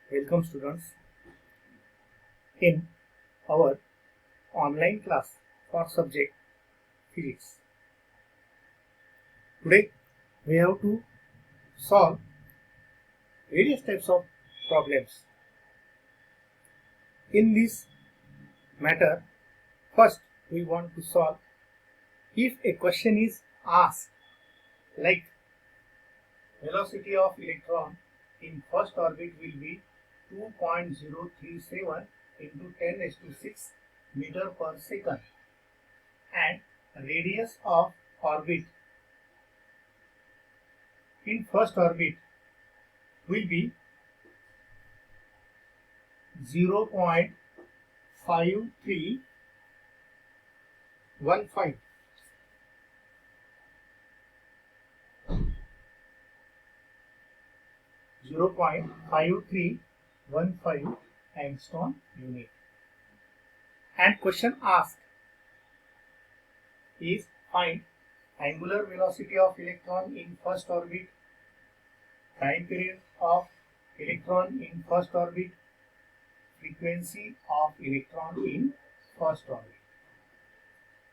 Welcome students in our online class for subject physics. Today we have to solve various types of problems. In this matter, first we want to solve if a question is asked like velocity of electron in first orbit will be 2.037 into 10 raised to 6 meter per second and radius of orbit in first orbit will be 0.5315. 0.5315 angstrom unit. And question asked is find angular velocity of electron in first orbit, time period of electron in first orbit, frequency of electron in first orbit.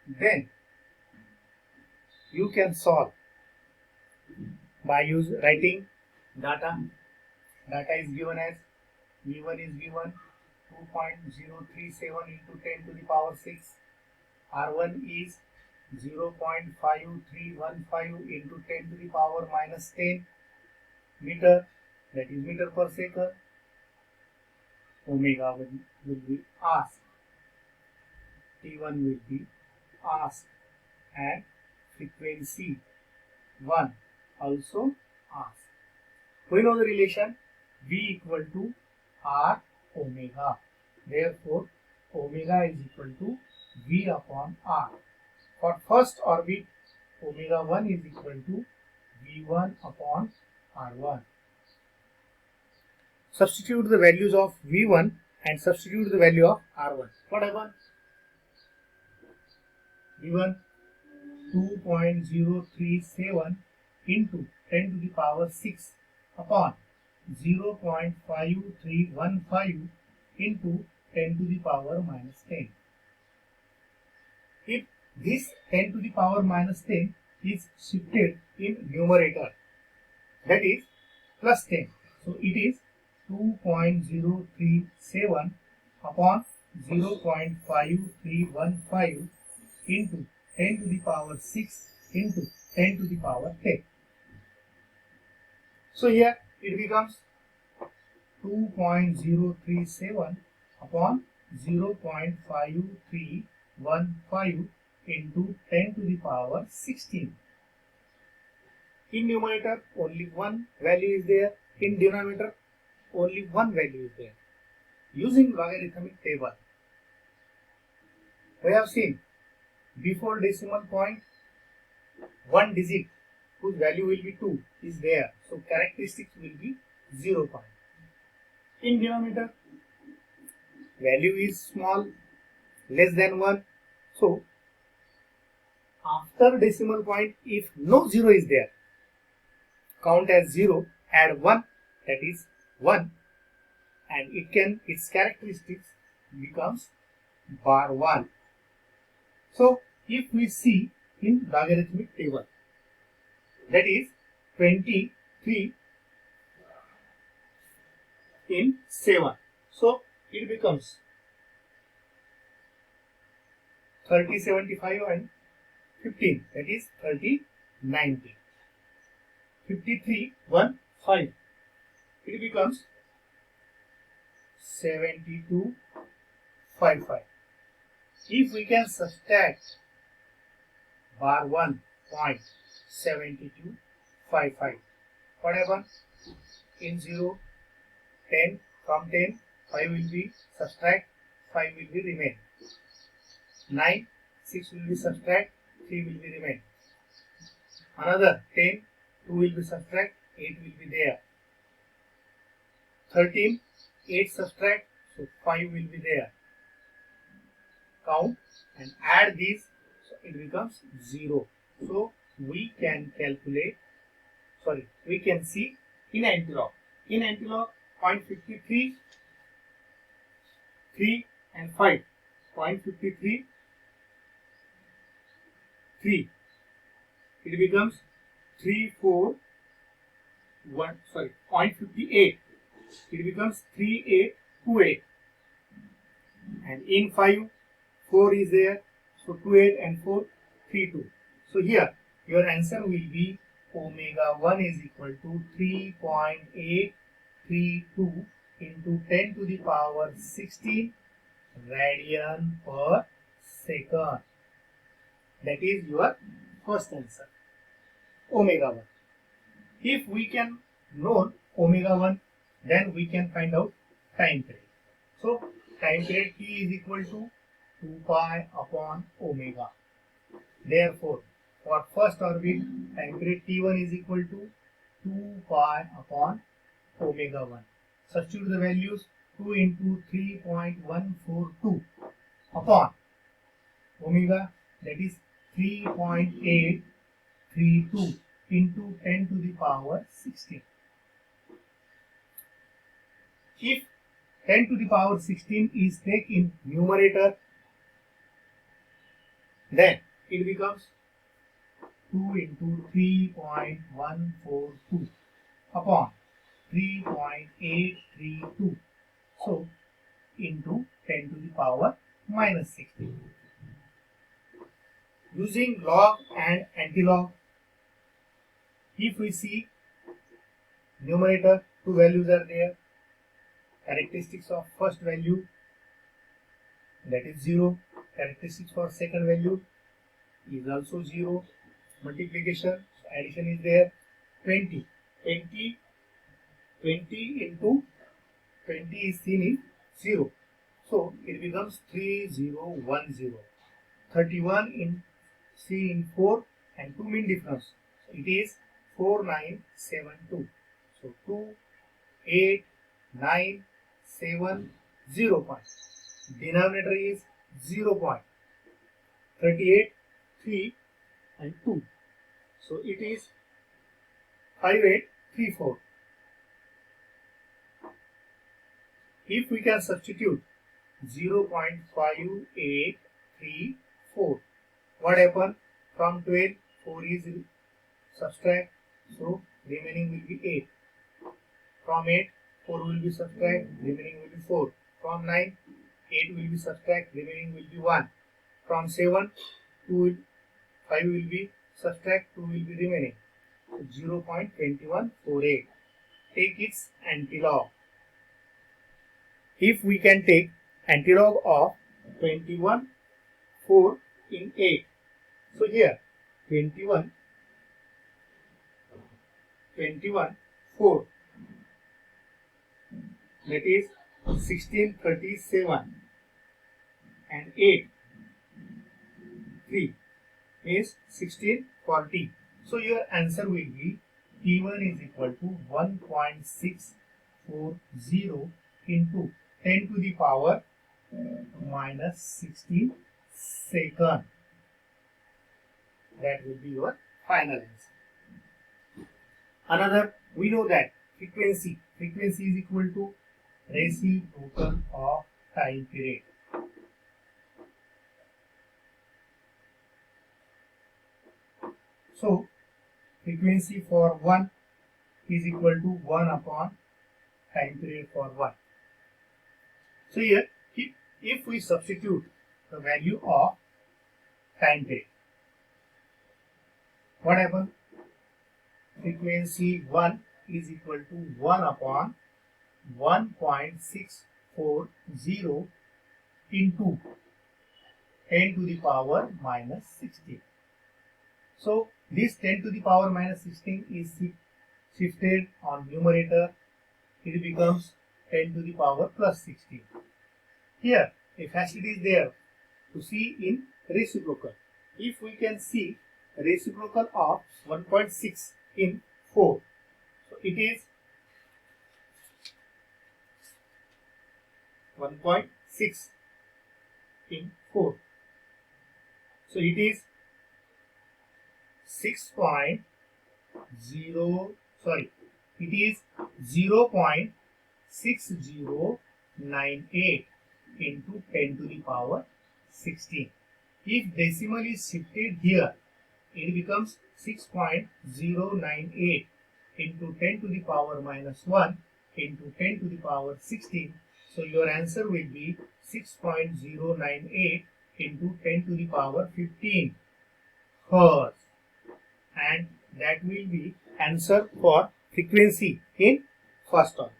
Then you can solve by writing data. Data is given as V1 is given 2.037 into 10 to the power 6. R1 is 0.5315 into 10 to the power minus 10 meter, that is meter per second. Omega will be asked, T1 will be asked, and frequency 1 also asked. We know the relation V equal to R omega. Therefore, omega is equal to V upon R. For first orbit, omega 1 is equal to V1 upon R1. Substitute the values of V1 and substitute the value of R1. What happens? V1 2.037 into 10 to the power 6 upon 0.5315 into 10 to the power minus 10. If this 10 to the power minus 10 is shifted in numerator, that is plus 10. So it is 2.037 upon 0.5315 into 10 to the power 6 into 10 to the power 10. So here it becomes 2.037 upon 0.5315 into 10 to the power 16. In numerator only one value is there, in denominator only one value is there. Using logarithmic table, we have seen before decimal point one digit whose value will be 2 is there, so characteristics will be 0 point. In denominator, value is small, less than 1, so after decimal point, if no 0 is there, count as 0, add 1, that is 1, and its characteristics becomes bar 1. So if we see in logarithmic table, that is 23 in 7, so it becomes 30, 75 and 15, that is 30, 90. 53, 1, 5, it becomes 72, 5, 5. If we can subtract bar 1 point 72, 5, 5, what happens? In 0, 10, from 10, 5 will be subtract, 5 will be remain. 9, 6 will be subtract, 3 will be remain. Another 10, 2 will be subtract, 8 will be there. 13, 8 subtract, so 5 will be there. Count and add these, so it becomes 0. So we can calculate, we can see in antilog. In antilog, 0.53, 3 and 5. 0.53, 3. It becomes 3, 4, 1, sorry, 0.58. It becomes 3828. And in 5, 4 is there. So 28 and 4, 32. So here your answer will be omega 1 is equal to 3.832 into 10 to the power 16 radian per second. That is your first answer, omega 1. If we can know omega 1, then we can find out time period. So time period T is equal to 2 pi upon omega. Therefore, for first orbit, time period T1 is equal to 2 pi upon omega 1. Substitute the values, 2 into 3.142 upon omega, that is 3.832 into 10 to the power 16. If 10 to the power 16 is taken in numerator, then it becomes 2 into 3.142 upon 3.832. So, into 10 to the power minus 16. Using log and antilog, if we see numerator, two values are there. Characteristics of first value, that is 0. Characteristics for second value is also 0. Multiplication, addition is there. 20 into 20 is seen in 0. So it becomes 3010. 31 in C in 4 and 2 mean difference. So it is 4972. So 2897 point. Denominator is 0 point. 38, 3 and 2. So it is 5834. If we can substitute 0.5834, what happen? From 12, 4 is subtract, so remaining will be 8. From 8, 4 will be subtract, remaining will be 4. From 9, 8 will be subtract, remaining will be 1. From 7, 5 will be subtract, 2 will be remaining. So 0.2148. Take its antilog. If we can take antilog of 21, 4 in 8. So here 21, 4. That is 1637 and 8, 3 is 1640. So your answer will be T1 is equal to 1.640 into 10 to the power minus 16 second. That will be your final answer. Another, we know that frequency is equal to reciprocal of time period. So frequency for 1 is equal to 1 upon time period for 1. So here, if we substitute the value of time period, what happens? Frequency 1 is equal to 1 upon 1.640 into 10 to the power minus 16. So this 10 to the power minus 16 is shifted on numerator. It becomes 10 to the power plus 16. Here a facility is there to see in reciprocal. If we can see reciprocal of 1.6 in 4, so it is 1.6 in 4. So it is 0.6 6098 into 10 to the power 16. If decimal is shifted here, it becomes 6.098 into 10 to the power minus 1 into 10 to the power 16. So your answer will be 6.098 into 10 to the power 15 hertz, and that will be answer for frequency in first orbit.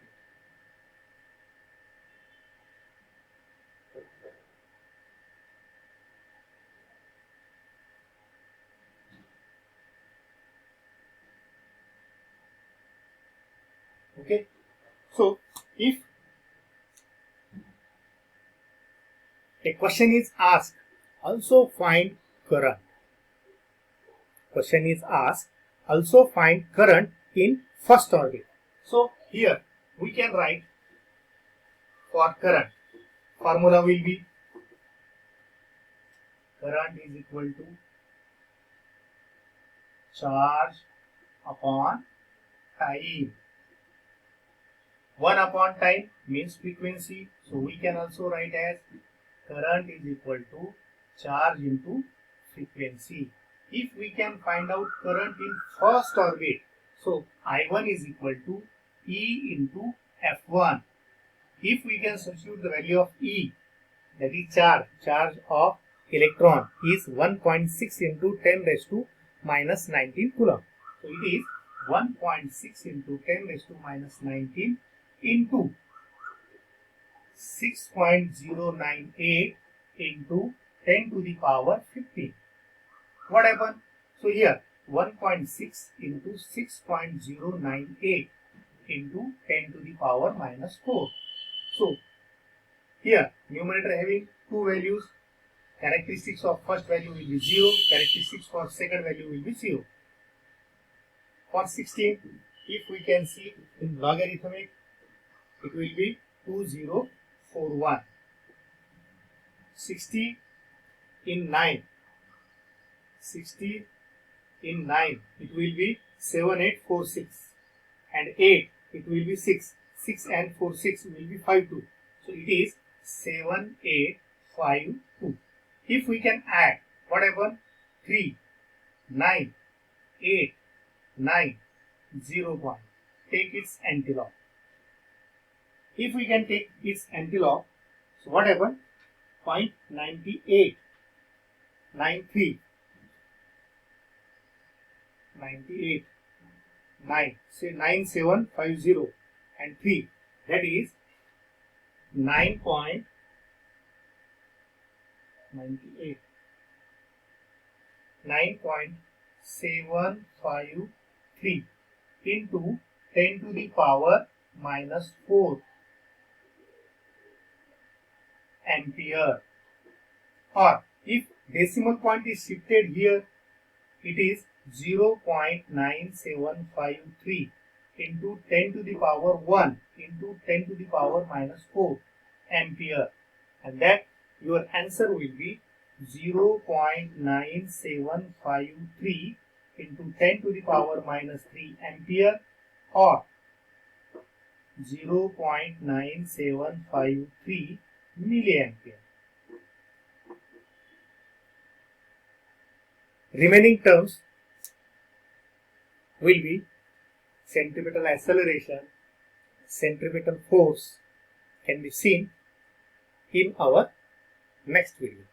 Okay, so if a question is asked, also find current. Question is asked, also find current in first orbit. So here we can write for current. Formula will be current is equal to charge upon time. 1 upon time means frequency. So we can also write as current is equal to charge into frequency. If we can find out current in first orbit, so I1 is equal to E into F1. If we can substitute the value of E, that is charge of electron is 1.6 into 10 raised to minus 19 coulomb. So it is 1.6 into 10 raised to minus 19 into 6.098 into 10 to the power 15. What happened? So here 1.6 into 6.098 into 10 to the power minus 4. So here numerator having two values. Characteristics of first value will be 0. Characteristics for second value will be 0. For 16, if we can see in logarithmic, it will be 2041. 60 in 9. 60 in 9, it will be 7846. And 8, it will be 6. 6 and 4, 6 will be 52. So it is 7852. If we can add, what happened? 3, 9, 8, 9, 0 point. Take its antilog. If we can take its antilog, so what happened? 0.98, 93, 98, 9, say 9750 and 3, that is 9.98, 9.753 into 10 to the power minus 4 ampere. Or if decimal point is shifted here, it is 0.9753 into 10 to the power 1 into 10 to the power minus 4 ampere, and that your answer will be 0.9753 into 10 to the power minus 3 ampere, or 0.9753 milliampere. Remaining terms will be centripetal acceleration, centripetal force, can be seen in our next video.